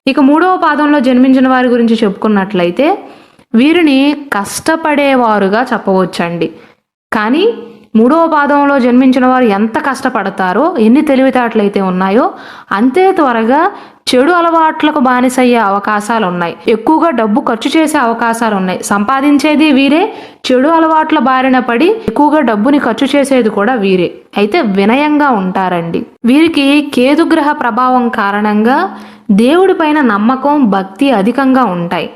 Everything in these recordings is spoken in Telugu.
ఇక 3వ పాదంలో జన్మించిన వారి గురించి చెప్పుకున్నట్లయితే వీరిని కష్టపడేవారుగా చెప్పవచ్చండి. కానీ 3వ పాదంలో జన్మించిన వారు ఎంత కష్టపడతారో, ఎన్ని తెలివితేటలైతే ఉన్నాయో అంతే త్వరగా చెడు అలవాట్లకు బానిసయ్యే అవకాశాలున్నాయి. ఎక్కువగా డబ్బు ఖర్చు చేసే అవకాశాలున్నాయి. సంపాదించేది వీరే, చెడు అలవాట్ల బారిన పడి ఎక్కువగా డబ్బుని ఖర్చు చేసేది కూడా వీరే. అయితే వినయంగా ఉంటారండి. వీరికి కేతుగ్రహ ప్రభావం కారణంగా దేవుడి పైన నమ్మకం, భక్తి అధికంగా ఉంటాయి.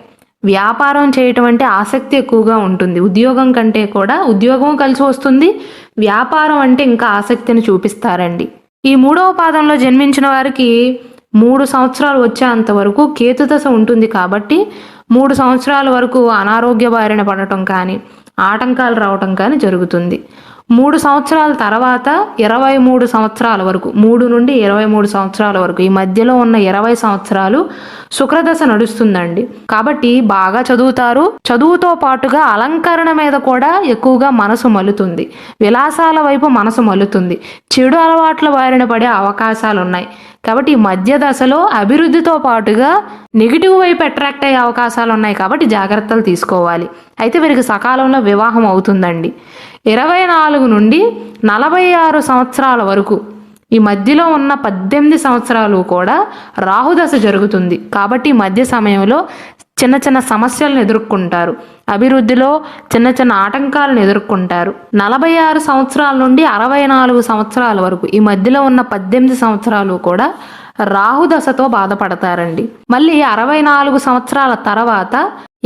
వ్యాపారం చేయటం అంటే ఆసక్తి ఎక్కువగా ఉంటుంది. ఉద్యోగం కంటే కూడా ఉద్యోగం కలిసి వస్తుంది, వ్యాపారం అంటే ఇంకా ఆసక్తిని చూపిస్తారండి. ఈ 3వ పాదంలో జన్మించిన వారికి 3 సంవత్సరాలు వచ్చేంత వరకు కేతుదశ ఉంటుంది కాబట్టి 3 సంవత్సరాల వరకు అనారోగ్య బారిన పడటం కానీ, ఆటంకాలు రావటం కానీ జరుగుతుంది. 3 సంవత్సరాల తర్వాత 23 సంవత్సరాల వరకు, 3 నుండి 23 సంవత్సరాల వరకు, ఈ మధ్యలో ఉన్న 20 సంవత్సరాలు శుక్రదశ నడుస్తుందండి. కాబట్టి బాగా చదువుతారు. చదువుతో పాటుగా అలంకరణ మీద కూడా ఎక్కువగా మనసు మలుతుంది. విలాసాల వైపు మనసు మలుతుంది. చెడు అలవాట్ల బారిన పడే అవకాశాలు ఉన్నాయి. కాబట్టి ఈ మధ్య దశలో అభివృద్ధితో పాటుగా నెగిటివ్ వైపు అట్రాక్ట్ అయ్యే అవకాశాలు ఉన్నాయి. కాబట్టి జాగ్రత్తలు తీసుకోవాలి. అయితే వీరికి సకాలంలో వివాహం అవుతుందండి. 24 నుండి 46 సంవత్సరాల వరకు, ఈ మధ్యలో ఉన్న 18 సంవత్సరాలు కూడా రాహుదశ జరుగుతుంది. కాబట్టి ఈ మధ్య సమయంలో చిన్న చిన్న సమస్యలను ఎదుర్కొంటారు. అభివృద్ధిలో చిన్న చిన్న ఆటంకాలను ఎదుర్కొంటారు. 46 సంవత్సరాల నుండి 64 సంవత్సరాల వరకు, ఈ మధ్యలో ఉన్న 18 సంవత్సరాలు కూడా రాహుదశతో బాధపడతారండి. మళ్ళీ 64 సంవత్సరాల తర్వాత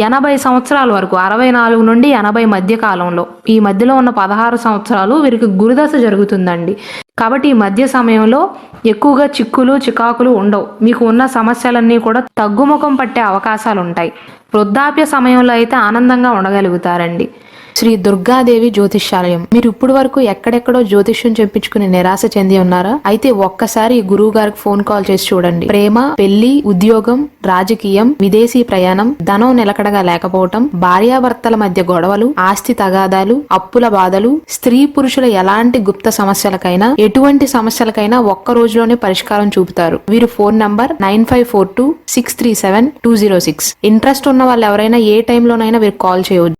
80 సంవత్సరాల వరకు, 64 నుండి 80 మధ్య కాలంలో, ఈ మధ్యలో ఉన్న 16 సంవత్సరాలు వీరికి గురుదశ జరుగుతుందండి. కాబట్టి ఈ మధ్య సమయంలో ఎక్కువగా చిక్కులు, చికాకులు ఉండవు. మీకు ఉన్న సమస్యలన్నీ కూడా తగ్గుముఖం పట్టే అవకాశాలు ఉంటాయి. వృద్ధాప్య సమయంలో అయితే ఆనందంగా ఉండగలుగుతారండి. శ్రీ దుర్గాదేవి జ్యోతిష్యాలయం. మీరు ఇప్పుడు వరకు ఎక్కడెక్కడో జ్యోతిష్యం చెప్పించుకుని నిరాశ చెంది ఉన్నారా? అయితే ఒక్కసారి గురువు గారికి ఫోన్ కాల్ చేసి చూడండి. ప్రేమ, పెళ్లి, ఉద్యోగం, రాజకీయం, విదేశీ ప్రయాణం, ధనం నిలకడగా లేకపోవటం, భార్యాభర్తల మధ్య గొడవలు, ఆస్తి తగాదాలు, అప్పుల బాధలు, స్త్రీ పురుషుల ఎలాంటి గుప్త సమస్యలకైనా, ఎటువంటి సమస్యలకైనా ఒక్క రోజులోనే పరిష్కారం చూపుతారు. వీరి ఫోన్ నంబర్ 9542637206. ఇంట్రెస్ట్ ఉన్న వాళ్ళు ఎవరైనా ఏ టైంలోనైనా వీరికి కాల్ చేయవచ్చు.